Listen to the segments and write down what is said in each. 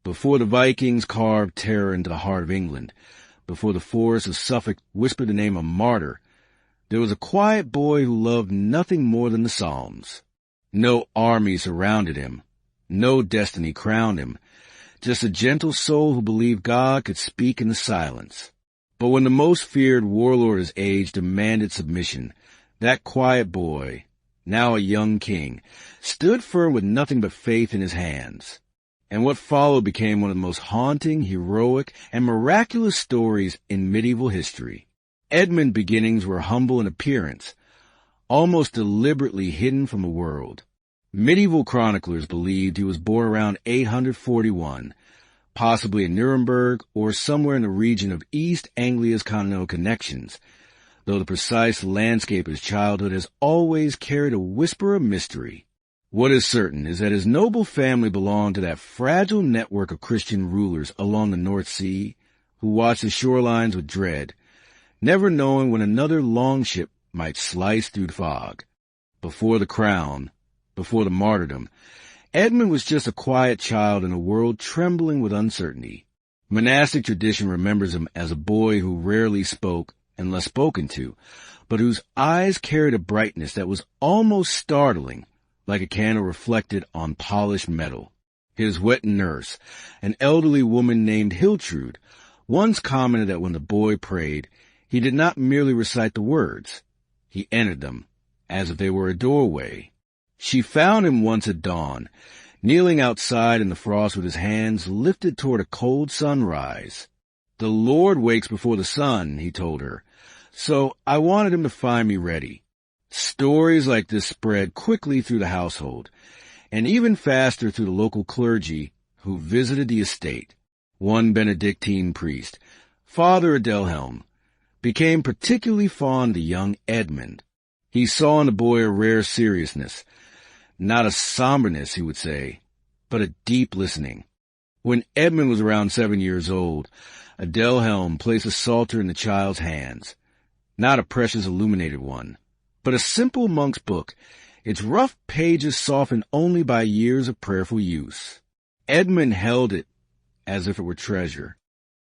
Before the Vikings carved terror into the heart of England, before the forests of Suffolk whispered the name of martyr, there was a quiet boy who loved nothing more than the Psalms. No army surrounded him. No destiny crowned him. Just a gentle soul who believed God could speak in the silence. But when the most feared warlord of his age demanded submission, that quiet boy, now a young king, stood firm with nothing but faith in his hands. And what followed became one of the most haunting, heroic, and miraculous stories in medieval history. Edmund's beginnings were humble in appearance, almost deliberately hidden from the world. Medieval chroniclers believed he was born around 841, possibly in Nuremberg or somewhere in the region of East Anglia's continental connections, though the precise landscape of his childhood has always carried a whisper of mystery. What is certain is that his noble family belonged to that fragile network of Christian rulers along the North Sea who watched the shorelines with dread, never knowing when another longship might slice through the fog. Before the crown, before the martyrdom, Edmund was just a quiet child in a world trembling with uncertainty. Monastic tradition remembers him as a boy who rarely spoke unless spoken to, but whose eyes carried a brightness that was almost startling, like a candle reflected on polished metal. His wet nurse, an elderly woman named Hiltrude, once commented that when the boy prayed, he did not merely recite the words. He entered them, as if they were a doorway. She found him once at dawn, kneeling outside in the frost with his hands lifted toward a cold sunrise. The Lord wakes before the sun, he told her, so I wanted him to find me ready. Stories like this spread quickly through the household, and even faster through the local clergy who visited the estate. One Benedictine priest, Father Adelhelm, became particularly fond of the young Edmund. He saw in the boy a rare seriousness, not a somberness, he would say, but a deep listening. When Edmund was around 7 years old, Adelhelm placed a psalter in the child's hands, not a precious illuminated one, but a simple monk's book, its rough pages softened only by years of prayerful use. Edmund held it as if it were treasure.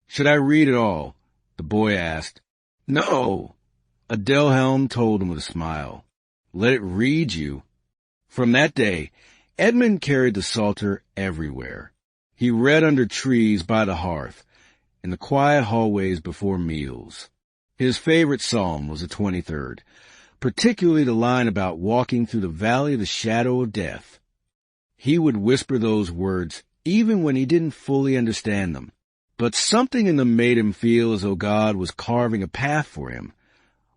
"Should I read it all?" the boy asked. "No," Adelhelm told him with a smile. "Let it read you." From that day, Edmund carried the Psalter everywhere. He read under trees by the hearth, in the quiet hallways before meals. His favorite psalm was the 23rd, particularly the line about walking through the valley of the shadow of death. He would whisper those words even when he didn't fully understand them. But something in them made him feel as though God was carving a path for him,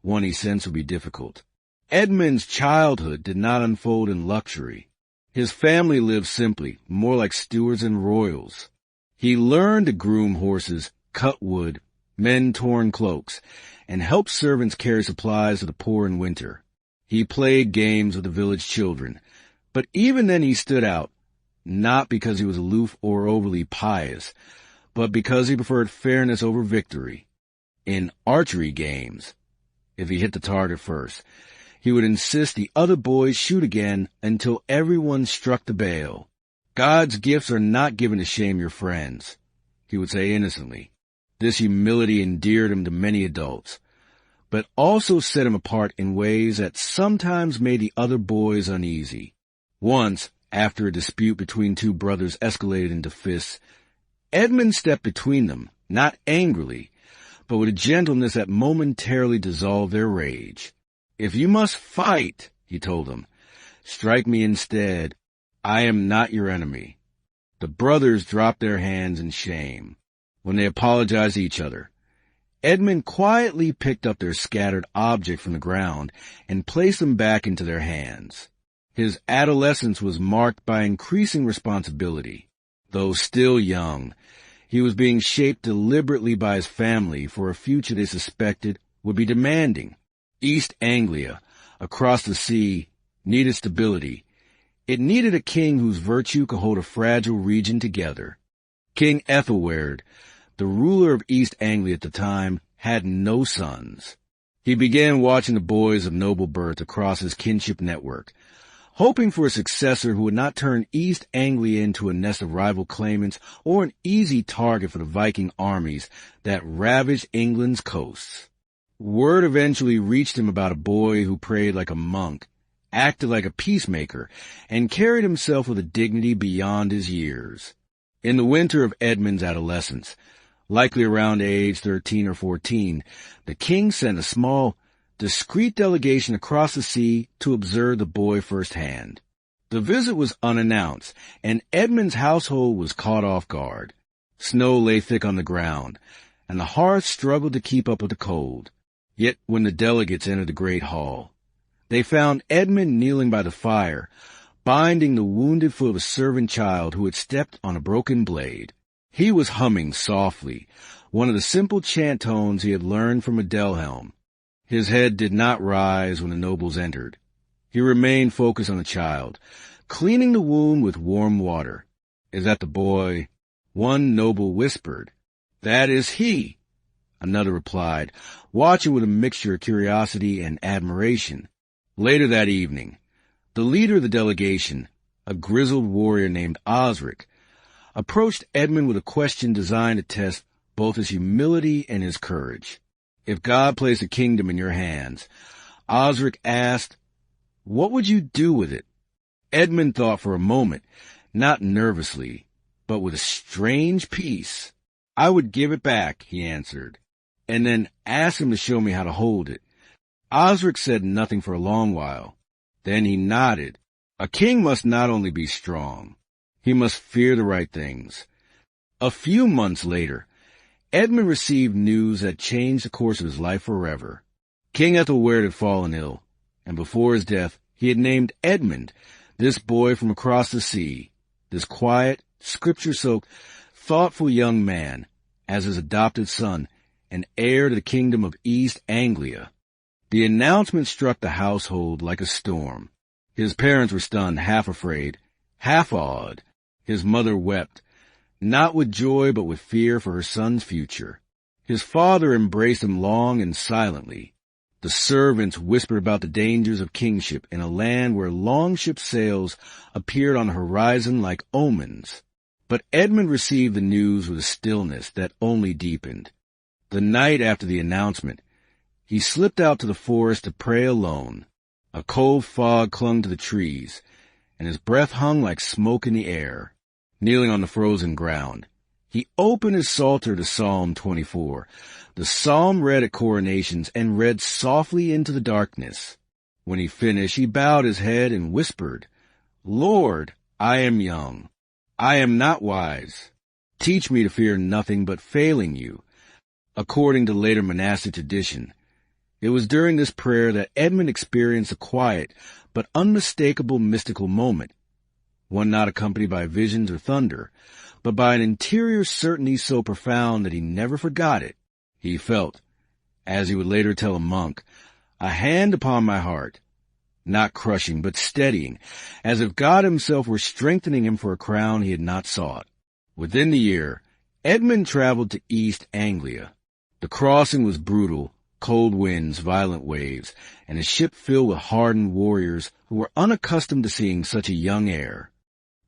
one he sensed would be difficult. Edmund's childhood did not unfold in luxury. His family lived simply, more like stewards and royals. He learned to groom horses, cut wood, mend torn cloaks, and help servants carry supplies to the poor in winter. He played games with the village children, but even then he stood out, not because he was aloof or overly pious, but because he preferred fairness over victory. In archery games, if he hit the target first, he would insist the other boys shoot again until everyone struck the bail. "God's gifts are not given to shame your friends," he would say innocently. This humility endeared him to many adults, but also set him apart in ways that sometimes made the other boys uneasy. Once, after a dispute between two brothers escalated into fists, Edmund stepped between them, not angrily, but with a gentleness that momentarily dissolved their rage. "If you must fight," he told them, "strike me instead. I am not your enemy." The brothers dropped their hands in shame. When they apologized to each other, Edmund quietly picked up their scattered objects from the ground and placed them back into their hands. His adolescence was marked by increasing responsibility. Though still young, he was being shaped deliberately by his family for a future they suspected would be demanding. East Anglia, across the sea, needed stability. It needed a king whose virtue could hold a fragile region together. King Ethelwerd, the ruler of East Anglia at the time, had no sons. He began watching the boys of noble birth across his kinship network, hoping for a successor who would not turn East Anglia into a nest of rival claimants or an easy target for the Viking armies that ravaged England's coasts. Word eventually reached him about a boy who prayed like a monk, acted like a peacemaker, and carried himself with a dignity beyond his years. In the winter of Edmund's adolescence, likely around age 13 or 14, the king sent a small, discreet delegation across the sea to observe the boy firsthand. The visit was unannounced, and Edmund's household was caught off guard. Snow lay thick on the ground, and the hearth struggled to keep up with the cold. Yet when the delegates entered the great hall, they found Edmund kneeling by the fire, binding the wounded foot of a servant child who had stepped on a broken blade. He was humming softly, one of the simple chant tones he had learned from Adelhelm. His head did not rise when the nobles entered. He remained focused on the child, cleaning the wound with warm water. "Is that the boy?" One noble whispered. "That is he," another replied, watching with a mixture of curiosity and admiration. Later that evening, the leader of the delegation, a grizzled warrior named Osric, approached Edmund with a question designed to test both his humility and his courage. "If God placed a kingdom in your hands," Osric asked, "what would you do with it?" Edmund thought for a moment, not nervously, but with a strange peace. "I would give it back," he answered, and then asked him to show me how to hold it. Osric said nothing for a long while. Then he nodded. A king must not only be strong, he must fear the right things. A few months later, Edmund received news that changed the course of his life forever. King Ethelwerd had fallen ill, and before his death, he had named Edmund, this boy from across the sea, this quiet, scripture-soaked, thoughtful young man, as his adopted son, and heir to the kingdom of East Anglia. The announcement struck the household like a storm. His parents were stunned, half afraid, half awed. His mother wept, not with joy but with fear for her son's future. His father embraced him long and silently. The servants whispered about the dangers of kingship in a land where longship sails appeared on the horizon like omens. But Edmund received the news with a stillness that only deepened. The night after the announcement, he slipped out to the forest to pray alone. A cold fog clung to the trees, and his breath hung like smoke in the air. Kneeling on the frozen ground, he opened his psalter to Psalm 24, the psalm read at coronations, and read softly into the darkness. When he finished, he bowed his head and whispered, "Lord, I am young. I am not wise. Teach me to fear nothing but failing you." According to later monastic tradition, it was during this prayer that Edmund experienced a quiet but unmistakable mystical moment, one not accompanied by visions or thunder, but by an interior certainty so profound that he never forgot it. He felt, as he would later tell a monk, a hand upon my heart, not crushing but steadying, as if God himself were strengthening him for a crown he had not sought. Within the year, Edmund traveled to East Anglia. The crossing was brutal, cold winds, violent waves, and a ship filled with hardened warriors who were unaccustomed to seeing such a young heir.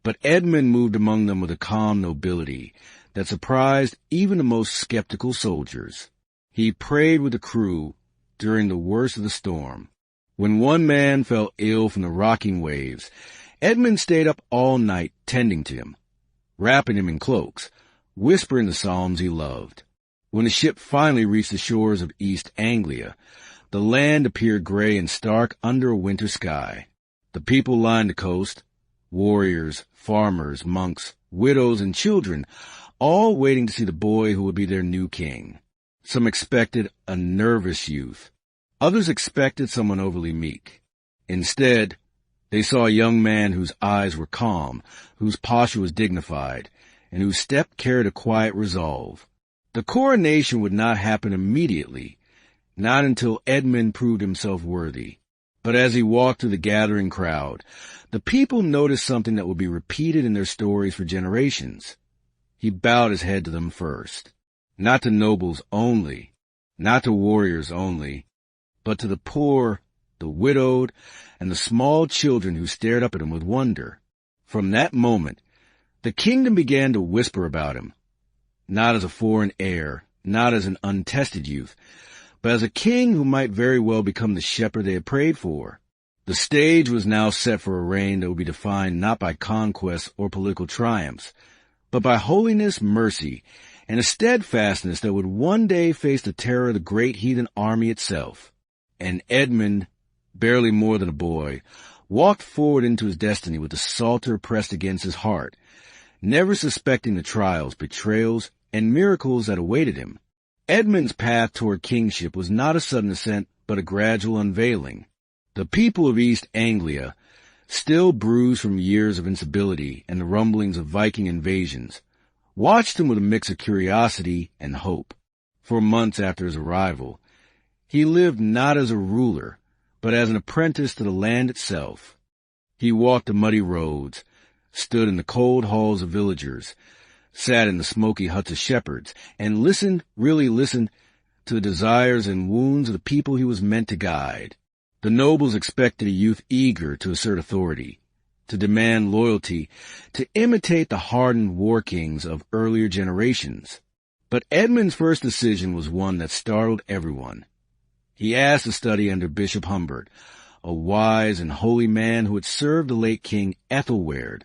But Edmund moved among them with a calm nobility that surprised even the most skeptical soldiers. He prayed with the crew during the worst of the storm. When one man fell ill from the rocking waves, Edmund stayed up all night tending to him, wrapping him in cloaks, whispering the psalms he loved. When the ship finally reached the shores of East Anglia, the land appeared gray and stark under a winter sky. The people lined the coast, warriors, farmers, monks, widows, and children, all waiting to see the boy who would be their new king. Some expected a nervous youth. Others expected someone overly meek. Instead, they saw a young man whose eyes were calm, whose posture was dignified, and whose step carried a quiet resolve. The coronation would not happen immediately, not until Edmund proved himself worthy. But as he walked through the gathering crowd, the people noticed something that would be repeated in their stories for generations. He bowed his head to them first, not to nobles only, not to warriors only, but to the poor, the widowed, and the small children who stared up at him with wonder. From that moment, the kingdom began to whisper about him, not as a foreign heir, not as an untested youth, but as a king who might very well become the shepherd they had prayed for. The stage was now set for a reign that would be defined not by conquests or political triumphs, but by holiness, mercy, and a steadfastness that would one day face the terror of the Great Heathen Army itself. And Edmund, barely more than a boy, walked forward into his destiny with the psalter pressed against his heart, never suspecting the trials, betrayals, and miracles that awaited him. Edmund's path toward kingship was not a sudden ascent, but a gradual unveiling. The people of East Anglia, still bruised from years of instability and the rumblings of Viking invasions, watched him with a mix of curiosity and hope. For months after his arrival, he lived not as a ruler, but as an apprentice to the land itself. He walked the muddy roads, stood in the cold halls of villagers, sat in the smoky huts of shepherds, and really listened to the desires and wounds of the people he was meant to guide. The nobles expected a youth eager to assert authority, to demand loyalty, to imitate the hardened war kings of earlier generations. But Edmund's first decision was one that startled everyone. He asked to study under Bishop Humbert, a wise and holy man who had served the late King Ethelwerd.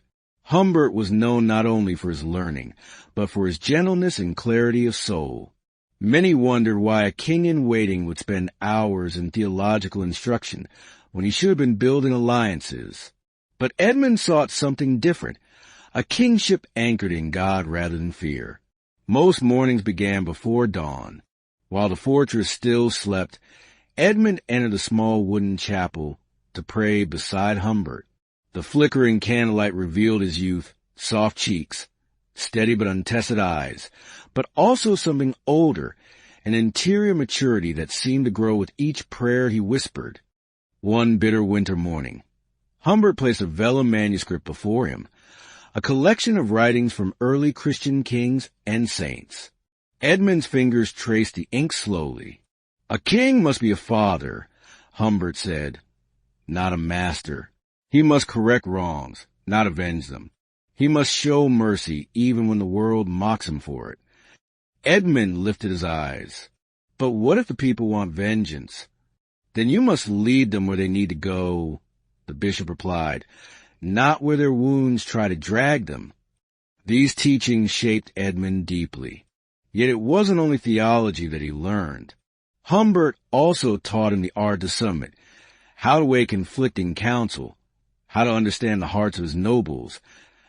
Humbert was known not only for his learning, but for his gentleness and clarity of soul. Many wondered why a king-in-waiting would spend hours in theological instruction when he should have been building alliances. But Edmund sought something different, a kingship anchored in God rather than fear. Most mornings began before dawn. While the fortress still slept, Edmund entered the small wooden chapel to pray beside Humbert. The flickering candlelight revealed his youth, soft cheeks, steady but untested eyes, but also something older, an interior maturity that seemed to grow with each prayer he whispered. One bitter winter morning, Humbert placed a vellum manuscript before him, a collection of writings from early Christian kings and saints. Edmund's fingers traced the ink slowly. "A king must be a father," Humbert said, "not a master. He must correct wrongs, not avenge them. He must show mercy even when the world mocks him for it." Edmund lifted his eyes. "But what if the people want vengeance? Then you must lead them where they need to go," the bishop replied, "not where their wounds try to drag them." These teachings shaped Edmund deeply. Yet it wasn't only theology that he learned. Humbert also taught him the art of discernment, how to weigh conflicting counsel, how to understand the hearts of his nobles,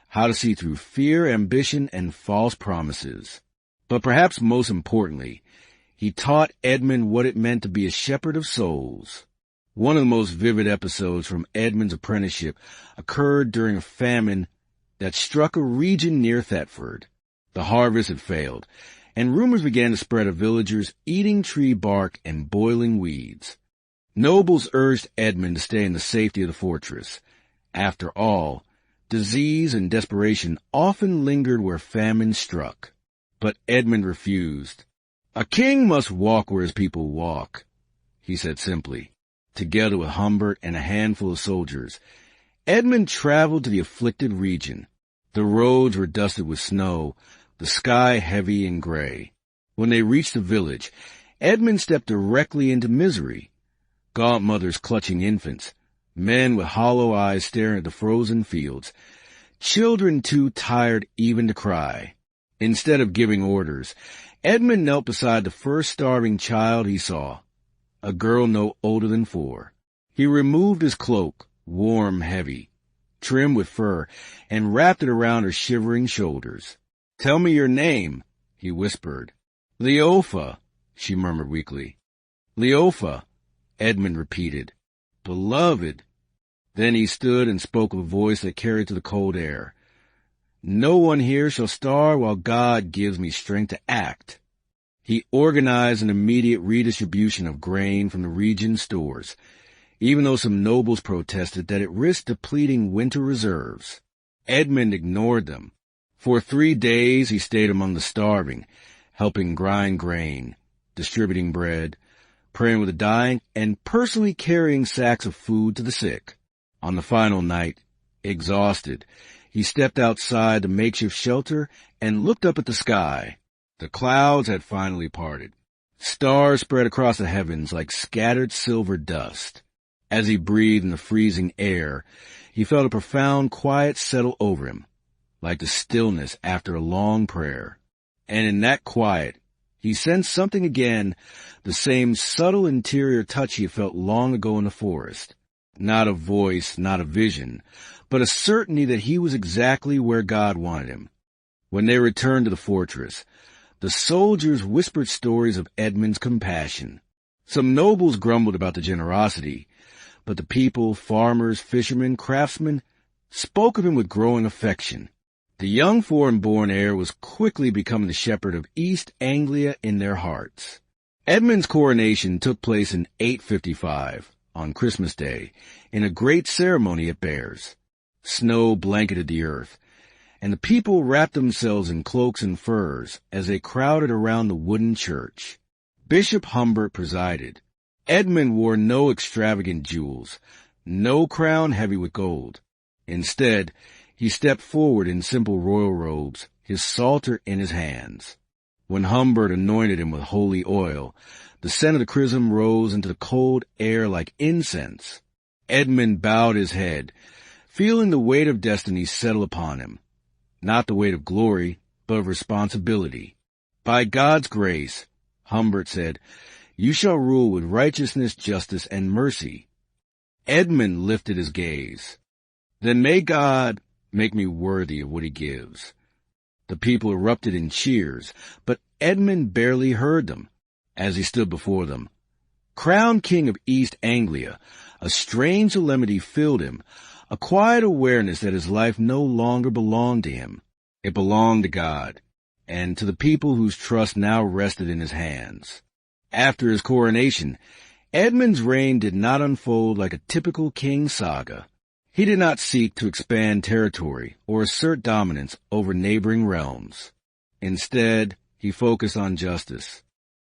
how to see through fear, ambition, and false promises. But perhaps most importantly, he taught Edmund what it meant to be a shepherd of souls. One of the most vivid episodes from Edmund's apprenticeship occurred during a famine that struck a region near Thetford. The harvest had failed, and rumors began to spread of villagers eating tree bark and boiling weeds. Nobles urged Edmund to stay in the safety of the fortress. After all, disease and desperation often lingered where famine struck. But Edmund refused. "A king must walk where his people walk," he said simply. Together with Humbert and a handful of soldiers, Edmund traveled to the afflicted region. The roads were dusted with snow, the sky heavy and gray. When they reached the village, Edmund stepped directly into misery. Gaunt mothers clutching infants, men with hollow eyes staring at the frozen fields, children too tired even to cry. Instead of giving orders, Edmund knelt beside the first starving child he saw, a girl no older than 4. He removed his cloak, warm, heavy, trimmed with fur, and wrapped it around her shivering shoulders. "Tell me your name," he whispered. "Leofa," she murmured weakly. "Leofa," Edmund repeated. "Beloved." Then he stood and spoke with a voice that carried to the cold air. "No one here shall starve while God gives me strength to act." He organized an immediate redistribution of grain from the region's stores, even though some nobles protested that it risked depleting winter reserves. Edmund ignored them. For 3 days he stayed among the starving, helping grind grain, distributing bread, praying with the dying, and personally carrying sacks of food to the sick. On the final night, exhausted, he stepped outside the makeshift shelter and looked up at the sky. The clouds had finally parted. Stars spread across the heavens like scattered silver dust. As he breathed in the freezing air, he felt a profound quiet settle over him, like the stillness after a long prayer. And in that quiet, he sensed something again, the same subtle interior touch he had felt long ago in the forest. Not a voice, not a vision, but a certainty that he was exactly where God wanted him. When they returned to the fortress, the soldiers whispered stories of Edmund's compassion. Some nobles grumbled about the generosity, but the people, farmers, fishermen, craftsmen, spoke of him with growing affection. The young foreign-born heir was quickly becoming the shepherd of East Anglia in their hearts. Edmund's coronation took place in 855, on Christmas Day, in a great ceremony at Bears. Snow blanketed the earth, and the people wrapped themselves in cloaks and furs as they crowded around the wooden church. Bishop Humbert presided. Edmund wore no extravagant jewels, no crown heavy with gold. Instead, he stepped forward in simple royal robes, his psalter in his hands. When Humbert anointed him with holy oil, the scent of the chrism rose into the cold air like incense. Edmund bowed his head, feeling the weight of destiny settle upon him. Not the weight of glory, but of responsibility. By God's grace, Humbert said, you shall rule with righteousness, justice, and mercy. Edmund lifted his gaze. Then may God make me worthy of what he gives. The people erupted in cheers, but Edmund barely heard them as he stood before them. Crowned King of East Anglia, a strange solemnity filled him, a quiet awareness that his life no longer belonged to him. It belonged to God, and to the people whose trust now rested in his hands. After his coronation, Edmund's reign did not unfold like a typical king saga. He did not seek to expand territory or assert dominance over neighboring realms. Instead, he focused on justice.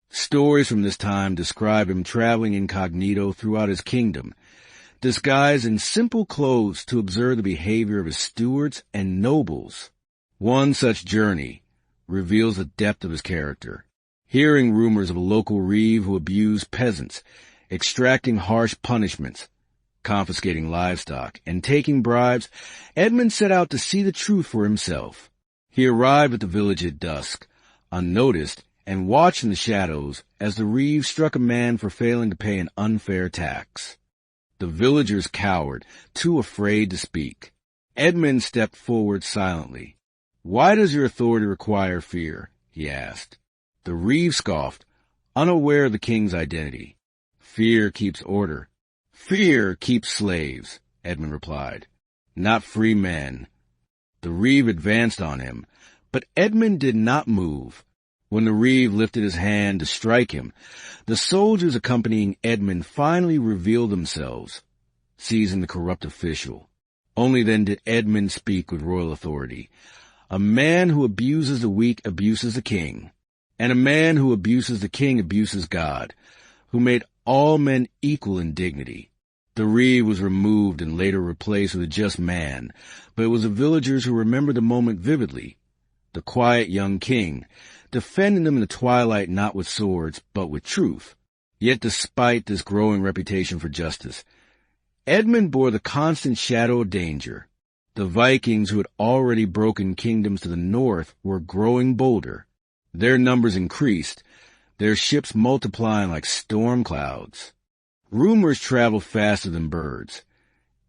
Stories from this time describe him traveling incognito throughout his kingdom, disguised in simple clothes to observe the behavior of his stewards and nobles. One such journey reveals the depth of his character. Hearing rumors of a local reeve who abused peasants, extracting harsh punishments, confiscating livestock, and taking bribes, Edmund set out to see the truth for himself. He arrived at the village at dusk, unnoticed, and watched in the shadows as the reeve struck a man for failing to pay an unfair tax. The villagers cowered, too afraid to speak. Edmund stepped forward silently. "Why does your authority require fear?" he asked. The reeve scoffed, unaware of the king's identity. "Fear keeps order." "Fear keeps slaves," Edmund replied, "not free men." The reeve advanced on him, but Edmund did not move. When the reeve lifted his hand to strike him, the soldiers accompanying Edmund finally revealed themselves, seizing the corrupt official. Only then did Edmund speak with royal authority. "A man who abuses the weak abuses the king, and a man who abuses the king abuses God, who made all men equal in dignity." The reeve was removed and later replaced with a just man, but it was the villagers who remembered the moment vividly. The quiet young king, defending them in the twilight not with swords, but with truth. Yet despite this growing reputation for justice, Edmund bore the constant shadow of danger. The Vikings who had already broken kingdoms to the north were growing bolder. Their numbers increased, their ships multiplying like storm clouds. Rumors traveled faster than birds.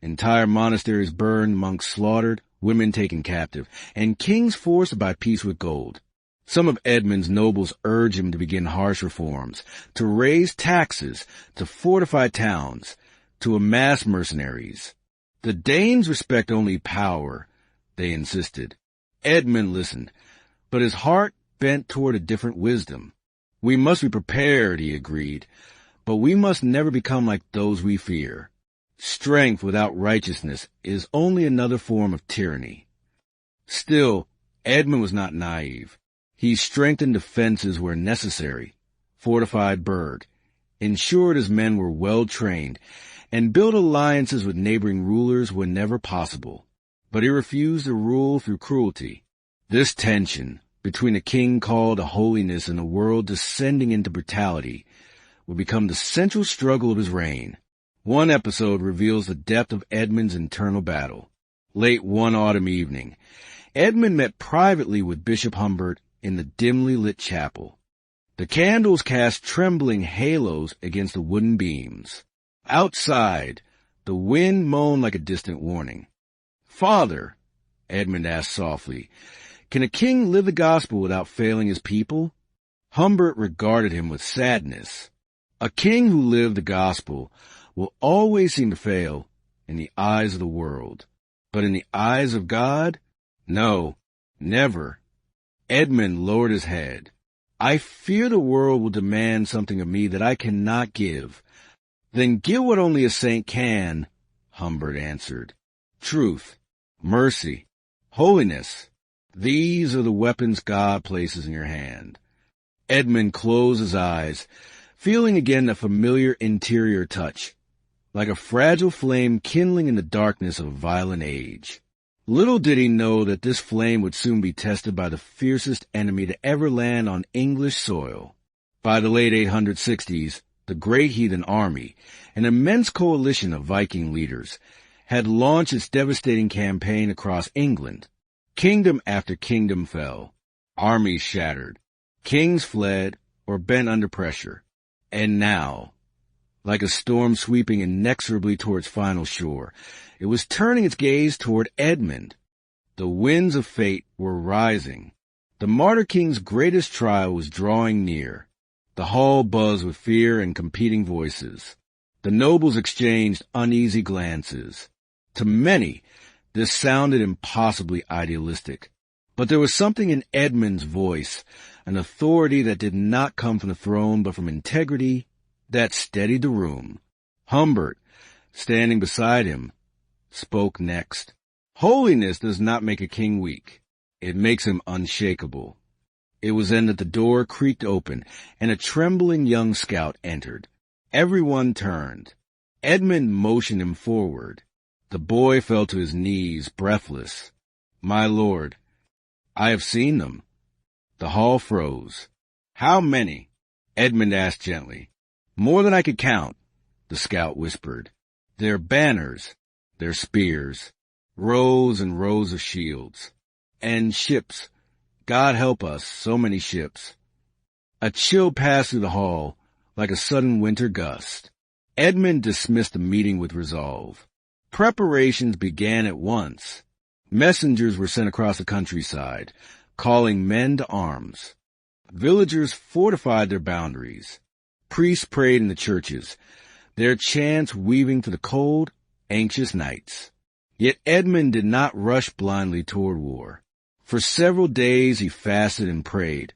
Entire monasteries burned, monks slaughtered, women taken captive, and kings forced to buy peace with gold. Some of Edmund's nobles urged him to begin harsh reforms, to raise taxes, to fortify towns, to amass mercenaries. The Danes respect only power, they insisted. Edmund listened, but his heart bent toward a different wisdom. "We must be prepared," he agreed, "but we must never become like those we fear. Strength without righteousness is only another form of tyranny." Still, Edmund was not naive. He strengthened defenses where necessary, fortified Berg, ensured his men were well trained, and built alliances with neighboring rulers whenever possible. But he refused to rule through cruelty. This tension between a king called to holiness and a world descending into brutality would become the central struggle of his reign. One episode reveals the depth of Edmund's internal battle. Late one autumn evening, Edmund met privately with Bishop Humbert in the dimly lit chapel. The candles cast trembling halos against the wooden beams. Outside, the wind moaned like a distant warning. "Father," Edmund asked softly, "can a king live the gospel without failing his people?" Humbert regarded him with sadness. A king who lived the gospel will always seem to fail in the eyes of the world. But in the eyes of God? No, never. Edmund lowered his head. "I fear the world will demand something of me that I cannot give." "Then give what only a saint can," Humbert answered. "Truth, mercy, holiness. These are the weapons God places in your hand." Edmund closed his eyes, feeling again a familiar interior touch, like a fragile flame kindling in the darkness of a violent age. Little did he know that this flame would soon be tested by the fiercest enemy to ever land on English soil. By the late 860s, the Great Heathen Army, an immense coalition of Viking leaders, had launched its devastating campaign across England. Kingdom after kingdom fell. Armies shattered. Kings fled or bent under pressure. And now, like a storm sweeping inexorably toward its final shore, it was turning its gaze toward Edmund. The winds of fate were rising. The martyr king's greatest trial was drawing near. The hall buzzed with fear and competing voices. The nobles exchanged uneasy glances. To many, this sounded impossibly idealistic. But there was something in Edmund's voice, an authority that did not come from the throne but from integrity, that steadied the room. Humbert, standing beside him, spoke next. "Holiness does not make a king weak. It makes him unshakable." It was then that the door creaked open, and a trembling young scout entered. Everyone turned. Edmund motioned him forward. The boy fell to his knees, breathless. "My lord, I have seen them." The hall froze. "How many?" Edmund asked gently. "More than I could count," the scout whispered. "Their banners, their spears, rows and rows of shields. And ships. God help us, so many ships." A chill passed through the hall, like a sudden winter gust. Edmund dismissed the meeting with resolve. Preparations began at once. Messengers were sent across the countryside, calling men to arms. Villagers fortified their boundaries. Priests prayed in the churches, their chants weaving for the cold, anxious nights. Yet Edmund did not rush blindly toward war. For several days he fasted and prayed,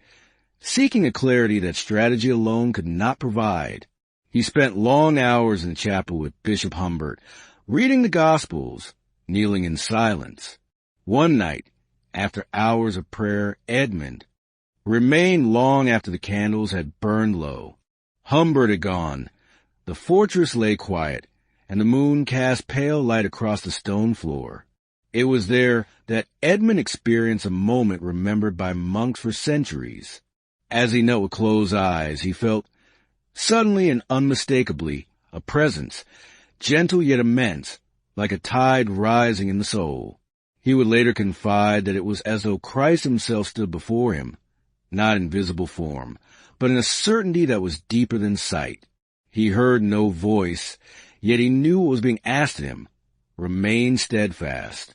seeking a clarity that strategy alone could not provide. He spent long hours in the chapel with Bishop Humbert, reading the Gospels, kneeling in silence. One night, after hours of prayer, Edmund remained long after the candles had burned low. Humbert had gone. The fortress lay quiet, and the moon cast pale light across the stone floor. It was there that Edmund experienced a moment remembered by monks for centuries. As he knelt with closed eyes, he felt, suddenly and unmistakably, a presence, gentle yet immense, like a tide rising in the soul. He would later confide that it was as though Christ himself stood before him, not in visible form, but in a certainty that was deeper than sight. He heard no voice, yet he knew what was being asked of him. Remain steadfast.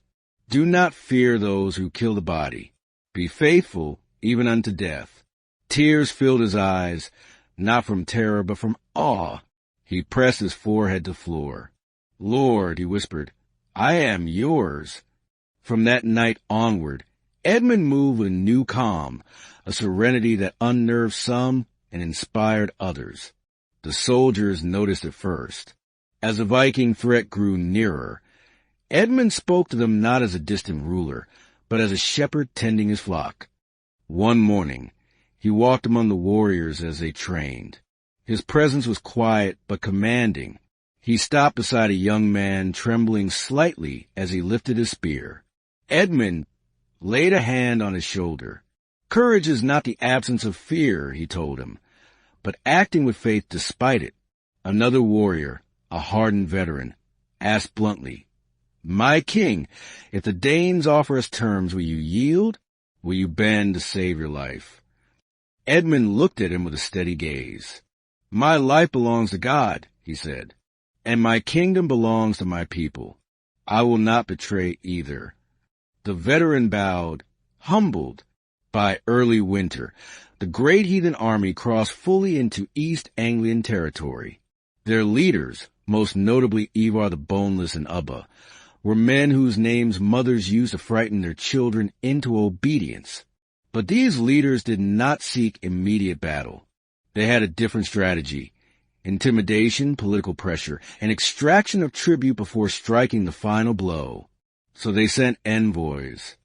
Do not fear those who kill the body. Be faithful even unto death. Tears filled his eyes, not from terror but from awe. He pressed his forehead to the floor. "Lord," he whispered, "I am yours." From that night onward, Edmund moved with a new calm, a serenity that unnerved some and inspired others. The soldiers noticed it first. As the Viking threat grew nearer, Edmund spoke to them not as a distant ruler, but as a shepherd tending his flock. One morning, he walked among the warriors as they trained. His presence was quiet but commanding. He stopped beside a young man, trembling slightly as he lifted his spear. Edmund laid a hand on his shoulder. Courage is not the absence of fear, he told him, but acting with faith despite it. Another warrior, a hardened veteran, asked bluntly, "My king, if the Danes offer us terms, will you yield? Will you bend to save your life?" Edmund looked at him with a steady gaze. "My life belongs to God," he said, "and my kingdom belongs to my people. I will not betray either." The veteran bowed, humbled. By early winter, the Great Heathen Army crossed fully into East Anglian territory. Their leaders, most notably Ivar the Boneless and Ubba, were men whose names mothers used to frighten their children into obedience. But these leaders did not seek immediate battle. They had a different strategy: intimidation, political pressure, and extraction of tribute before striking the final blow. So they sent envoys.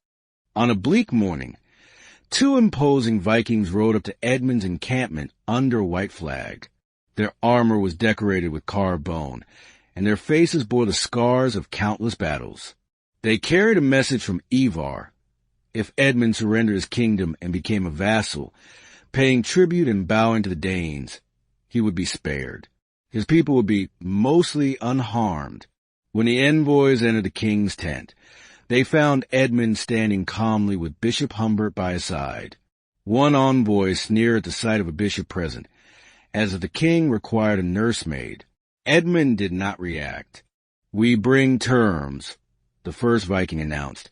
On a bleak morning, 2 imposing Vikings rode up to Edmund's encampment under a white flag. Their armor was decorated with carved bone, and their faces bore the scars of countless battles. They carried a message from Ivar. If Edmund surrendered his kingdom and became a vassal, paying tribute and bowing to the Danes, he would be spared. His people would be mostly unharmed. When the envoys entered the king's tent, they found Edmund standing calmly with Bishop Humbert by his side. One envoy sneered at the sight of a bishop present, as if the king required a nursemaid. Edmund did not react. "We bring terms," the first Viking announced,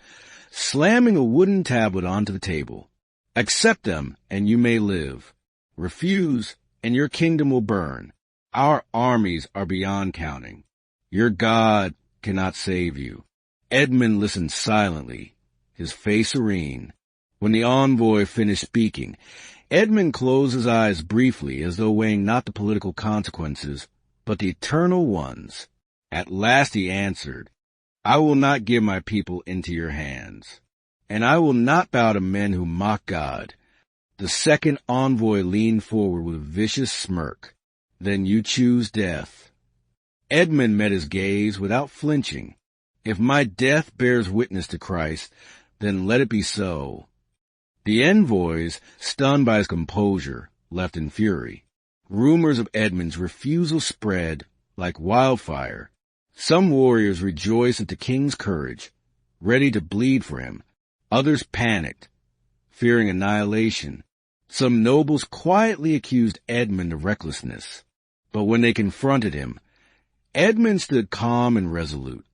slamming a wooden tablet onto the table. "Accept them, and you may live. Refuse, and your kingdom will burn. Our armies are beyond counting. Your God cannot save you." Edmund listened silently, his face serene. When the envoy finished speaking, Edmund closed his eyes briefly as though weighing not the political consequences, but the eternal ones. At last he answered, "I will not give my people into your hands, and I will not bow to men who mock God." The second envoy leaned forward with a vicious smirk. "Then you choose death." Edmund met his gaze without flinching. "If my death bears witness to Christ, then let it be so." The envoys, stunned by his composure, left in fury. Rumors of Edmund's refusal spread like wildfire. Some warriors rejoiced at the king's courage, ready to bleed for him. Others panicked, fearing annihilation. Some nobles quietly accused Edmund of recklessness. But when they confronted him, Edmund stood calm and resolute.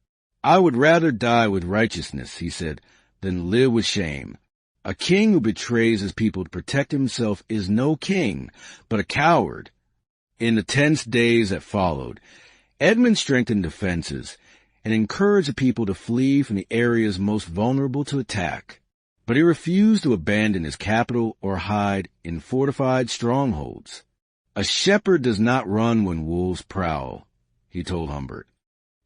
"I would rather die with righteousness," he said, "than live with shame. A king who betrays his people to protect himself is no king, but a coward." In the tense days that followed, Edmund strengthened defenses and encouraged the people to flee from the areas most vulnerable to attack. But he refused to abandon his capital or hide in fortified strongholds. "A shepherd does not run when wolves prowl," he told Humbert.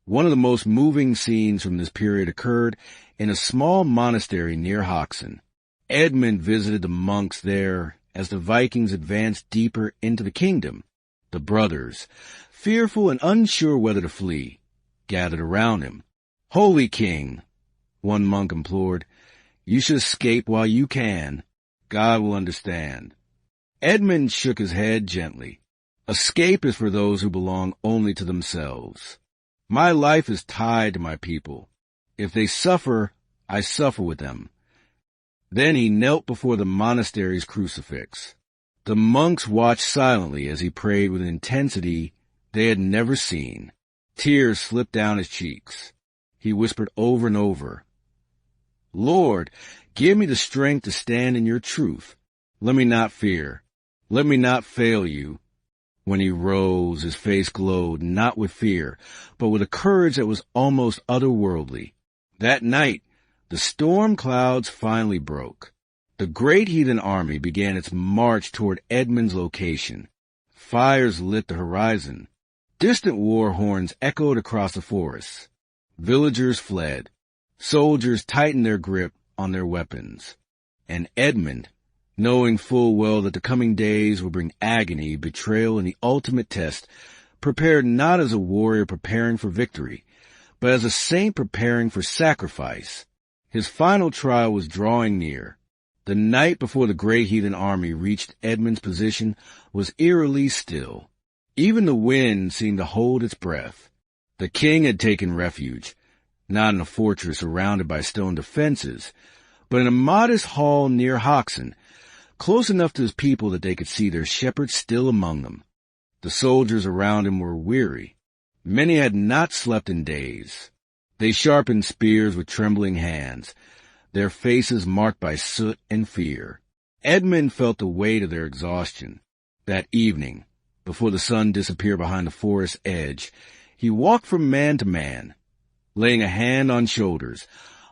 One of the most moving scenes from this period occurred in a small monastery near Hoxne. Edmund visited the monks there as the Vikings advanced deeper into the kingdom. The brothers, fearful and unsure whether to flee, gathered around him. "Holy King," one monk implored, "you should escape while you can. God will understand." Edmund shook his head gently. "Escape is for those who belong only to themselves. My life is tied to my people. If they suffer, I suffer with them." Then he knelt before the monastery's crucifix. The monks watched silently as he prayed with an intensity they had never seen. Tears slipped down his cheeks. He whispered over and over, "Lord, give me the strength to stand in your truth. Let me not fear. Let me not fail you." When he rose, his face glowed not with fear, but with a courage that was almost otherworldly. That night, the storm clouds finally broke. The Great Heathen Army began its march toward Edmund's location. Fires lit the horizon. Distant war horns echoed across the forests. Villagers fled. Soldiers tightened their grip on their weapons. And Edmund, knowing full well that the coming days would bring agony, betrayal, and the ultimate test, prepared not as a warrior preparing for victory, but as a saint preparing for sacrifice. His final trial was drawing near. The night before the Great Heathen Army reached Edmund's position was eerily still. Even the wind seemed to hold its breath. The king had taken refuge, not in a fortress surrounded by stone defenses, but in a modest hall near Hoxne, close enough to his people that they could see their shepherd still among them. The soldiers around him were weary. Many had not slept in days. They sharpened spears with trembling hands, their faces marked by soot and fear. Edmund felt the weight of their exhaustion. That evening, before the sun disappeared behind the forest edge, he walked from man to man, laying a hand on shoulders,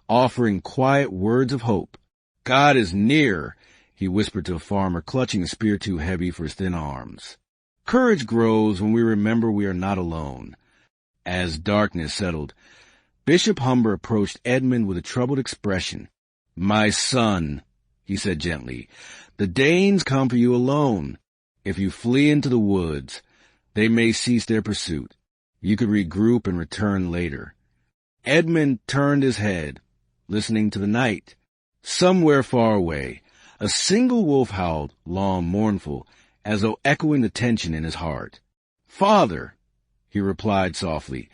offering quiet words of hope. "God is near," he whispered to a farmer clutching a spear too heavy for his thin arms. Courage grows when we remember we are not alone. As darkness settled, Bishop Humber approached Edmund with a troubled expression. "My son," he said gently, "the Danes come for you alone. If you flee into the woods, they may cease their pursuit. You could regroup and return later." Edmund turned his head, listening to the night. Somewhere far away, a single wolf howled, long, mournful, as though echoing the tension in his heart. "Father," he replied softly,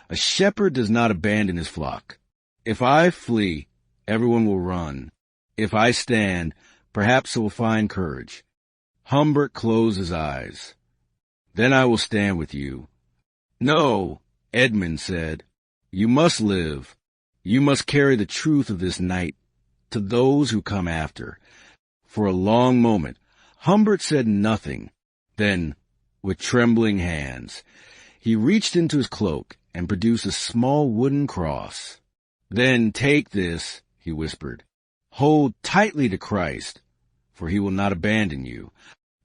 "a shepherd does not abandon his flock. If I flee, everyone will run. If I stand, perhaps it will find courage." Humbert closed his eyes. "Then I will stand with you." "No," Edmund said. "You must live. You must carry the truth of this night to those who come after." For a long moment, Humbert said nothing. Then, with trembling hands, he reached into his cloak and produced a small wooden cross. "Then take this," he whispered. "Hold tightly to Christ, for he will not abandon you."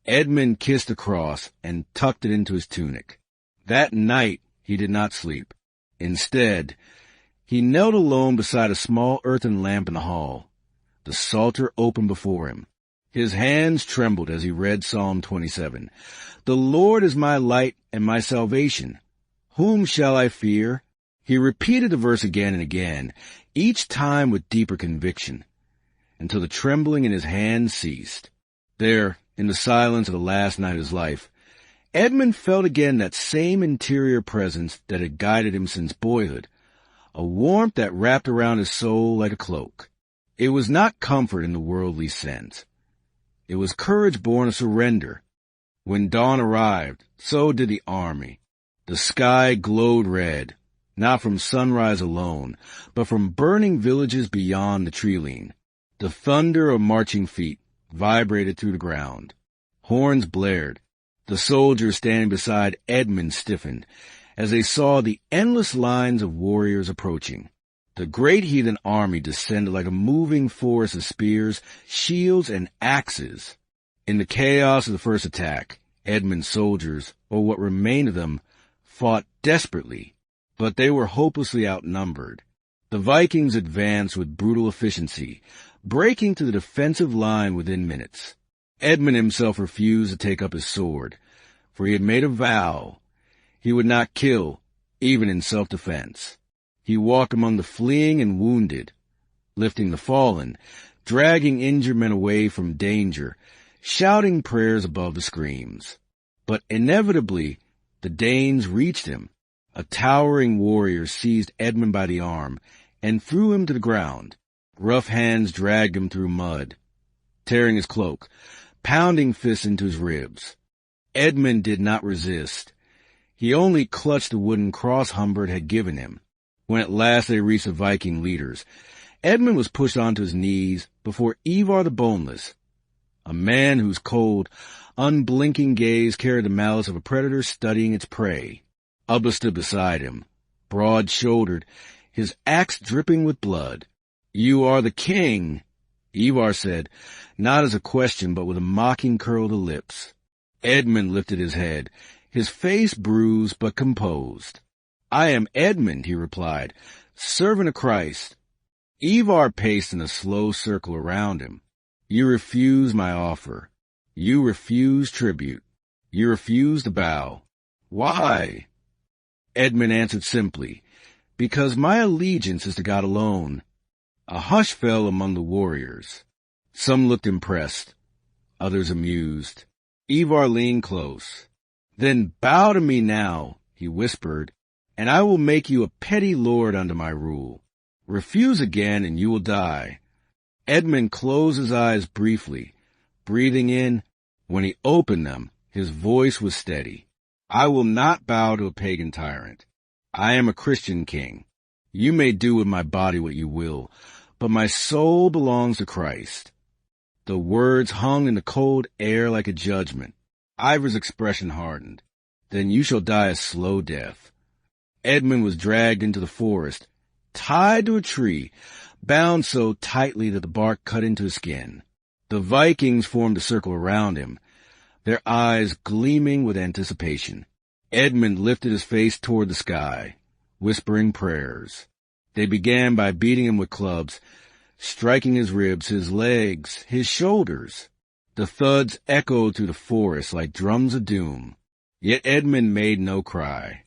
Edmund kissed the cross and tucked it into his tunic. That night he did not sleep. Instead, he knelt alone beside a small earthen lamp in the hall, the Psalter open before him. His hands trembled as he read Psalm 27. "The Lord is my light and my salvation. Whom shall I fear?" He repeated the verse again and again, each time with deeper conviction, until the trembling in his hands ceased. There, in the silence of the last night of his life, Edmund felt again that same interior presence that had guided him since boyhood, a warmth that wrapped around his soul like a cloak. It was not comfort in the worldly sense. It was courage born of surrender. When dawn arrived, so did the army. The sky glowed red, not from sunrise alone, but from burning villages beyond the tree-line. The thunder of marching feet vibrated through the ground. Horns blared. The soldiers standing beside Edmund stiffened as they saw the endless lines of warriors approaching. The Great Heathen Army descended like a moving forest of spears, shields, and axes. In the chaos of the first attack, Edmund's soldiers, or what remained of them, fought desperately, but they were hopelessly outnumbered. The Vikings advanced with brutal efficiency, breaking to the defensive line within minutes. Edmund himself refused to take up his sword, for he had made a vow. He would not kill, even in self-defense. He walked among the fleeing and wounded, lifting the fallen, dragging injured men away from danger, shouting prayers above the screams. But inevitably, the Danes reached him. A towering warrior seized Edmund by the arm and threw him to the ground. Rough hands dragged him through mud, tearing his cloak, pounding fists into his ribs. Edmund did not resist. He only clutched the wooden cross Humbert had given him. When at last they reached the Viking leaders, Edmund was pushed onto his knees before Ivar the Boneless, a man whose cold, unblinking gaze carried the malice of a predator studying its prey. Ubba stood beside him, broad-shouldered, his axe dripping with blood. "You are the king," Ivar said, not as a question but with a mocking curl of the lips. Edmund lifted his head, his face bruised but composed. "I am Edmund," he replied, "servant of Christ." Ivar paced in a slow circle around him. You refuse my offer. You refuse tribute. You refuse to bow. Why? Edmund answered simply, because my allegiance is to God alone. A hush fell among the warriors. Some looked impressed, others amused. Ivar leaned close. Then bow to me now, he whispered, and I will make you a petty lord under my rule. Refuse again and you will die. Edmund closed his eyes briefly, breathing in. When he opened them, his voice was steady. I will not bow to a pagan tyrant. I am a Christian king. You may do with my body what you will, but my soul belongs to Christ. The words hung in the cold air like a judgment. Ivar's expression hardened. Then you shall die a slow death. Edmund was dragged into the forest, tied to a tree, bound so tightly that the bark cut into his skin. The Vikings formed a circle around him, their eyes gleaming with anticipation. Edmund lifted his face toward the sky, whispering prayers. They began by beating him with clubs, striking his ribs, his legs, his shoulders. The thuds echoed through the forest like drums of doom. Yet Edmund made no cry.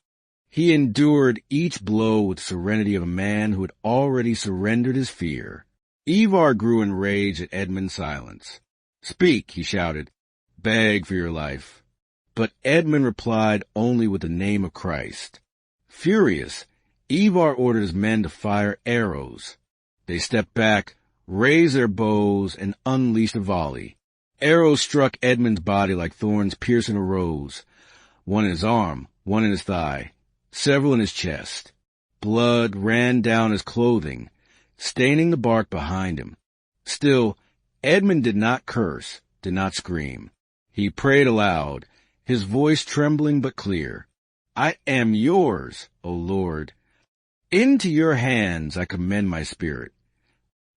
He endured each blow with the serenity of a man who had already surrendered his fear. Ivar grew enraged at Edmund's silence. Speak, he shouted. Beg for your life. But Edmund replied only with the name of Christ. Furious, Ivar ordered his men to fire arrows. They stepped back, raised their bows, and unleashed a volley. Arrows struck Edmund's body like thorns piercing a rose, one in his arm, one in his thigh, several in his chest. Blood ran down his clothing, staining the bark behind him. Still, Edmund did not curse, did not scream. He prayed aloud, his voice trembling but clear. I am yours, O Lord. Into your hands I commend my spirit.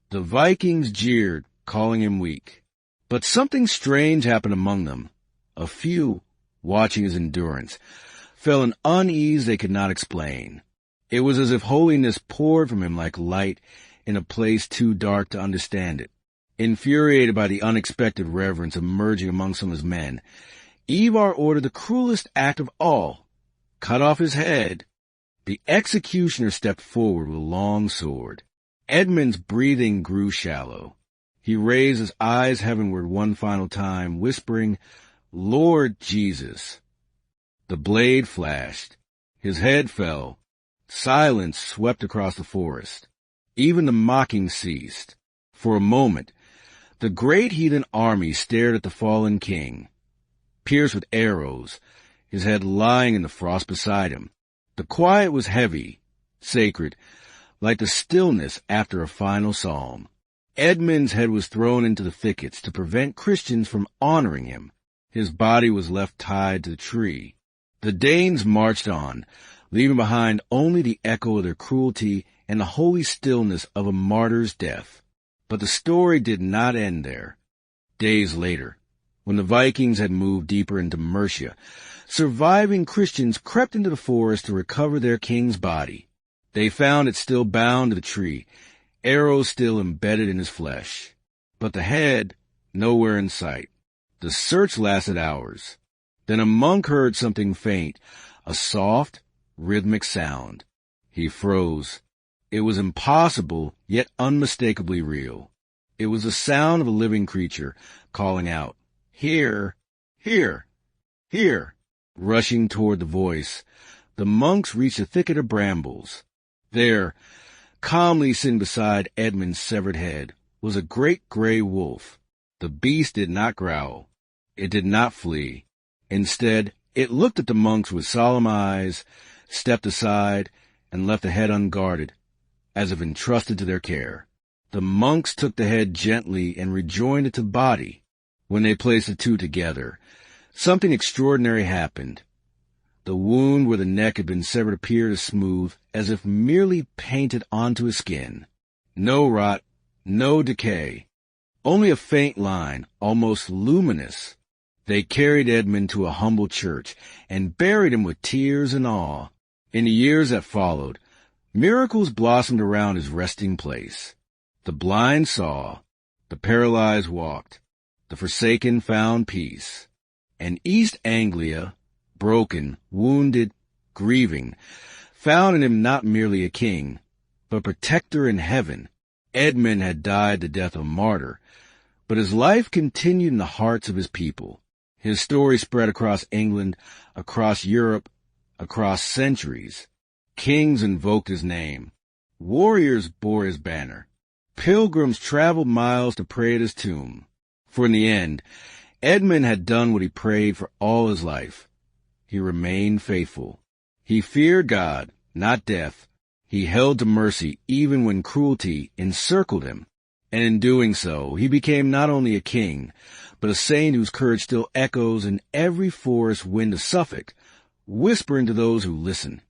The Vikings jeered, calling him weak. But something strange happened among them. A few, watching his endurance, felt an unease they could not explain. It was as if holiness poured from him like light in a place too dark to understand it. Infuriated by the unexpected reverence emerging among some of his men, Ivar ordered the cruelest act of all. Cut off his head. The executioner stepped forward with a long sword. Edmund's breathing grew shallow. He raised his eyes heavenward one final time, whispering, Lord Jesus. The blade flashed. His head fell. Silence swept across the forest. Even the mocking ceased. For a moment, the Great Heathen Army stared at the fallen king, pierced with arrows, his head lying in the frost beside him. The quiet was heavy, sacred, like the stillness after a final psalm. Edmund's head was thrown into the thickets to prevent Christians from honoring him. His body was left tied to the tree. The Danes marched on, leaving behind only the echo of their cruelty and the holy stillness of a martyr's death. But the story did not end there. Days later, when the Vikings had moved deeper into Mercia, surviving Christians crept into the forest to recover their king's body. They found it still bound to the tree, arrows still embedded in his flesh. But the head, nowhere in sight. The search lasted hours. Then a monk heard something faint, a soft, rhythmic sound. He froze. It was impossible, yet unmistakably real. It was the sound of a living creature, calling out, Here, here, here. Rushing toward the voice, the monks reached a thicket of brambles. There, calmly sitting beside Edmund's severed head, was a great gray wolf. The beast did not growl. It did not flee. Instead, it looked at the monks with solemn eyes, stepped aside, and left the head unguarded, as if entrusted to their care. The monks took the head gently and rejoined it to the body. When they placed the two together, something extraordinary happened. The wound where the neck had been severed appeared as smooth as if merely painted onto his skin. No rot, no decay, only a faint line, almost luminous. They carried Edmund to a humble church and buried him with tears and awe. In the years that followed, miracles blossomed around his resting place. The blind saw, The paralyzed walked. The forsaken found peace. And East Anglia, broken, wounded, grieving, found in him not merely a king, but protector in heaven. Edmund had died the death of a martyr, but his life continued in the hearts of his people. His story spread across England, across Europe, across centuries. Kings invoked his name. Warriors bore his banner. Pilgrims traveled miles to pray at his tomb. For in the end, Edmund had done what he prayed for all his life. He remained faithful. He feared God, not death. He held to mercy even when cruelty encircled him. And in doing so, he became not only a king, but a saint whose courage still echoes in every forest wind of Suffolk, whispering to those who listen.